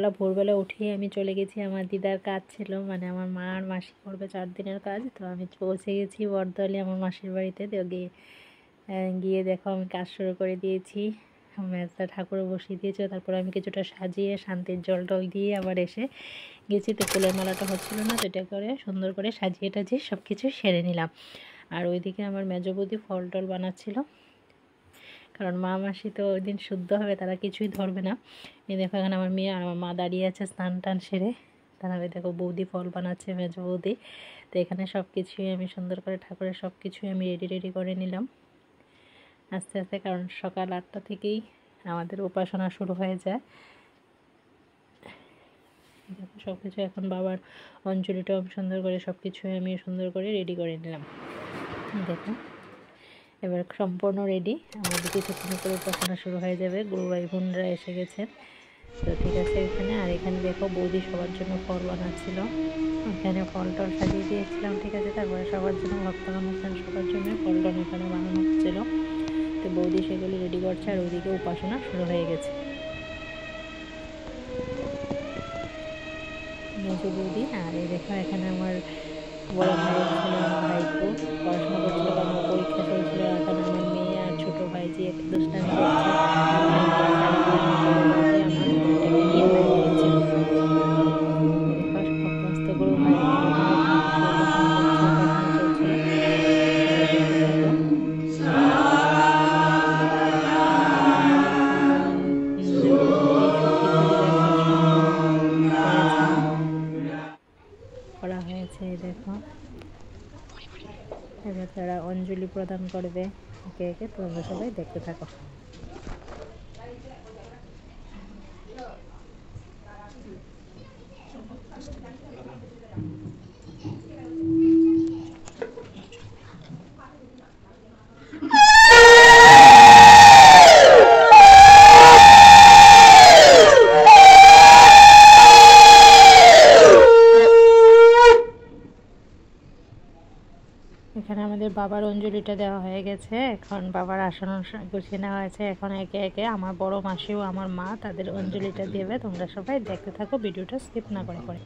সকালবেলা ভোরবেলা উঠেই আমি চলে গেছি, আমার দিদার কাজ ছিল, মানে আমার মা আর মাসি করবে 4 দিনের কাজ। তো আমি পৌঁছে গেছি বরদলে আমার মাসির বাড়িতে। তো গিয়ে দেখো আমি কাজ শুরু করে দিয়েছি, মেজদা ঠাকুরও বসিয়ে দিয়েছে। তারপর আমি কিছুটা সাজিয়ে শান্তির জলটা দিয়ে আবার এসে গেছি। তো ফুলের মালাটা হচ্ছিলো না, তো এটা করে সুন্দর করে সাজিয়ে টাজিয়ে সব কিছু সেরে নিলাম। আর ওইদিকে আমার মেজো বৌদি ফল টল বানাচ্ছিলো, কারণ মা মাসি তো ওই দিন শুদ্ধ হবে, তারা কিছুই ধরবে না। এই দেখো এখানে আমার মেয়ে আর আমার মা দাঁড়িয়ে আছে স্নান টান সেরে। তারপরে দেখো বৌদি ফল বানাচ্ছে, মেজো বৌদি। তো এখানে সব কিছুই আমি সুন্দর করে ঠাকুরের সব কিছুই আমি রেডি করে নিলাম আস্তে আস্তে, কারণ সকাল 8টা থেকেই আমাদের উপাসনা শুরু হয়ে যায়। দেখো সব কিছু এখন বাবার অঞ্জলিটাও সুন্দর করে সব কিছুই আমি সুন্দর করে রেডি করে নিলাম। দেখো এবার সম্পূর্ণ রেডি, আমাদের কিছুক্ষণ করে উপাসনা শুরু হয়ে যাবে। গুরু ভাই বোনরা এসে গেছেন। তো ঠিক আছে এখানে, আর এখানে দেখো বৌদি সবার জন্য ফল বানাচ্ছিল, এখানে ফল টল সাজিয়ে দিয়েছিলাম। ঠিক আছে, তারপরে সবার জন্য ভক্তগণ সবার জন্য ফল টল এখানে বানানো হচ্ছিলো। তো বৌদি সেগুলি রেডি করছে, আর ওইদিকে উপাসনা শুরু হয়ে গেছে। মেজো বৌদি আর এই দেখো এখানে আমার বড় ভাইয়ের ছেলে, আমার ভাইপো পড়াশোনা করছিল, কারণ আমার পরীক্ষা চলছিল। এখানে আমার মেয়ে আর ছোটো ভাই যে দুষ্টামি করছে, আমার বোনটাকে নিয়ে লাইন দিচ্ছে। সমস্ত গুরু ভাই উপাসনা চলছিল, সবাই দেখতে থাকো। করা হয়েছে দেখো, এবার তারা অঞ্জলি প্রদান করবে একে একে। তোমরা সবাই দেখতে থাকো। এখানে আমাদের বাবার অঞ্জলিটা দেওয়া হয়ে গেছে, এখন বাবার আসন গুছিয়ে নেওয়া হয়েছে। এখন একে একে আমার বড় মাসিও আমার মা তাদের অঞ্জলিটা দেবে। তোমরা সবাই দেখতে থাকো, ভিডিওটা স্কিপ না করে করে।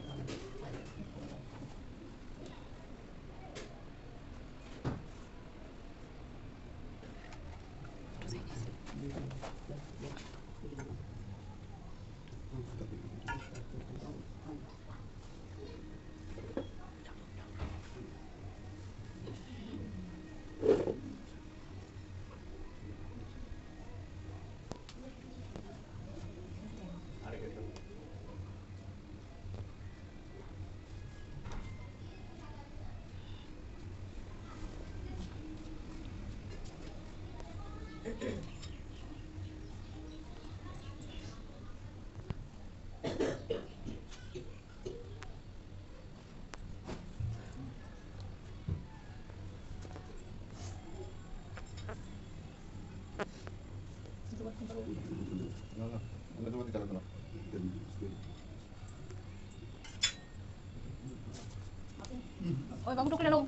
ওই বাবু টুকরে নাও।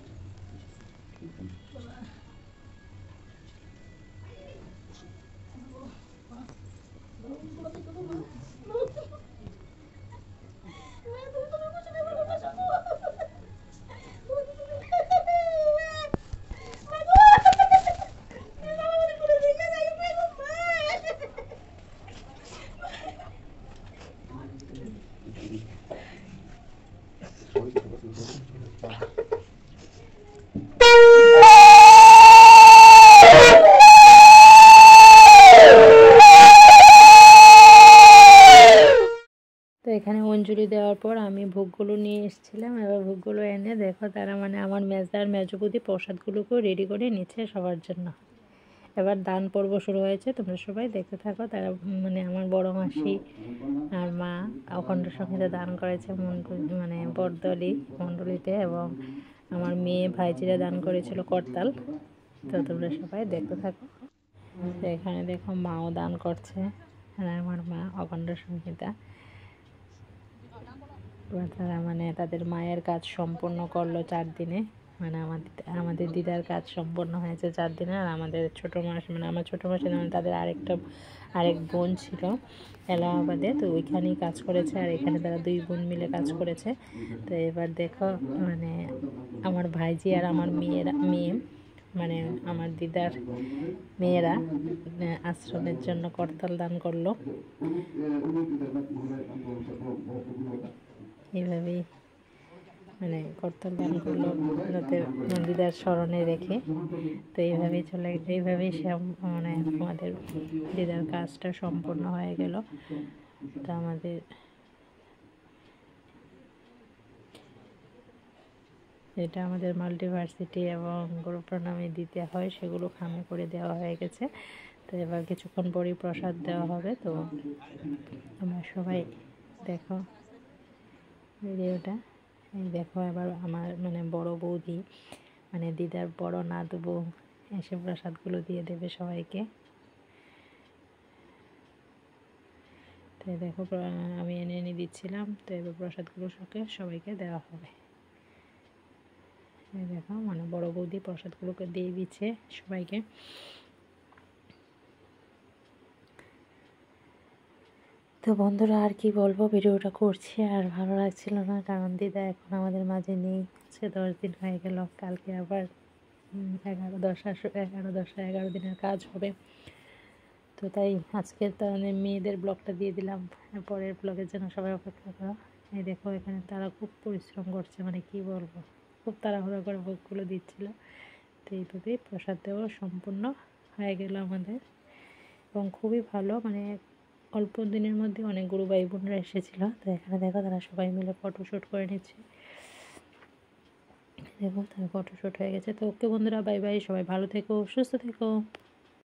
এখানে অঞ্জলি দেওয়ার পর আমি ভোগগুলো নিয়ে এসেছিলাম। এবার ভোগগুলো এনে দেখো তারা মানে আমার মেজদার মেজবুদি প্রসাদগুলোকেও রেডি করে নিচ্ছে সবার জন্য। এবার দান পর্ব শুরু হয়েছে, তোমরা সবাই দেখতে থাকো। তারা মানে আমার বড় মাসি আর মা অখণ্ড সংহিতা দান করেছে মানে বরদলি মণ্ডলীতে, এবং আমার মেয়ে ভাইজিরা দান করেছিল করতাল। তো তোমরা সবাই দেখতে থাকো। তো এখানে দেখো মাও দান করছে, আমার মা অখণ্ড সংহিতা। তারা মানে তাদের মায়ের কাজ সম্পূর্ণ করলো 4 দিনে। মানে আমাদের দিদার কাজ সম্পন্ন হয়েছে 4 দিনে। আর আমাদের ছোটো মাস মানে আমার ছোটো মাসে মানে তাদের আরেক বোন ছিল এলাহাবাদে, তো ওইখানেই কাজ করেছে। আর এখানে তারা 2 বোন মিলে কাজ করেছে। তো এবার দেখো মানে আমার ভাইজি আর আমার মেয়ে মানে আমার দিদার মেয়েরা আশ্রমের জন্য করতাল দান করলো। এইভাবেই মানে করতাল দান করলো যাতে দিদার স্মরণে রেখে। তো এইভাবেই সে মানে আমাদের দিদার কাজটা সম্পূর্ণ হয়ে গেল। তো আমাদের এটা আমাদের মাল্টিভার্সিটি এবং গুরু প্রণামী দিতে হয়, সেগুলো খামে করে দেওয়া হয়ে গেছে। তো এবার কিছুক্ষণ পরেই প্রসাদ দেওয়া হবে। তো আমরা সবাই দেখো ভিডিওটা। এই দেখো এবার আমার মানে বড় বৌদি মানে দিদার বড় নাত বউ এসে প্রসাদগুলো দিয়ে দেবে সবাইকে। তো দেখো আমি এনে দিচ্ছিলাম। তো এবার প্রসাদগুলো সবাইকে দেওয়া হবে। দেখো মানে বড় বৌদি প্রসাদগুলোকে দিয়ে দিচ্ছে সবাইকে। তো বন্ধুরা আর কি বলবো, ভিডিওটা করছি আর ভালো লাগছিল না, কারণ দিদা এখন আমাদের মাঝে নেই। আজকে 10 দিন হয়ে গেল, কালকে আবার 11 দিনের কাজ হবে। তো তাই আজকে তাহলে মেয়েদের ব্লগটা দিয়ে দিলাম, পরের ব্লগের জন্য সবাই অপেক্ষা করো। এই দেখো এখানে তারা খুব পরিশ্রম করছে, মানে কি বলবো, খুব তাড়াহুড়ো করে ভোগগুলো দিচ্ছিল। তো এইভাবেই প্রসাদ দেওয়া সম্পূর্ণ হয়ে গেল আমাদের। এবং খুবই ভালো, মানে অল্প দিনের মধ্যে অনেক গুরু ভাই বোনরা এসেছিলো। তো এখানে দেখো তারা সবাই মিলে ফটোশ্যুট করে নিচ্ছে। দেখো তার ফটোশ্যুট হয়ে গেছে। তো ওকে বন্ধুরা, বাই বাই, সবাই ভালো থেকো, সুস্থ থেকো।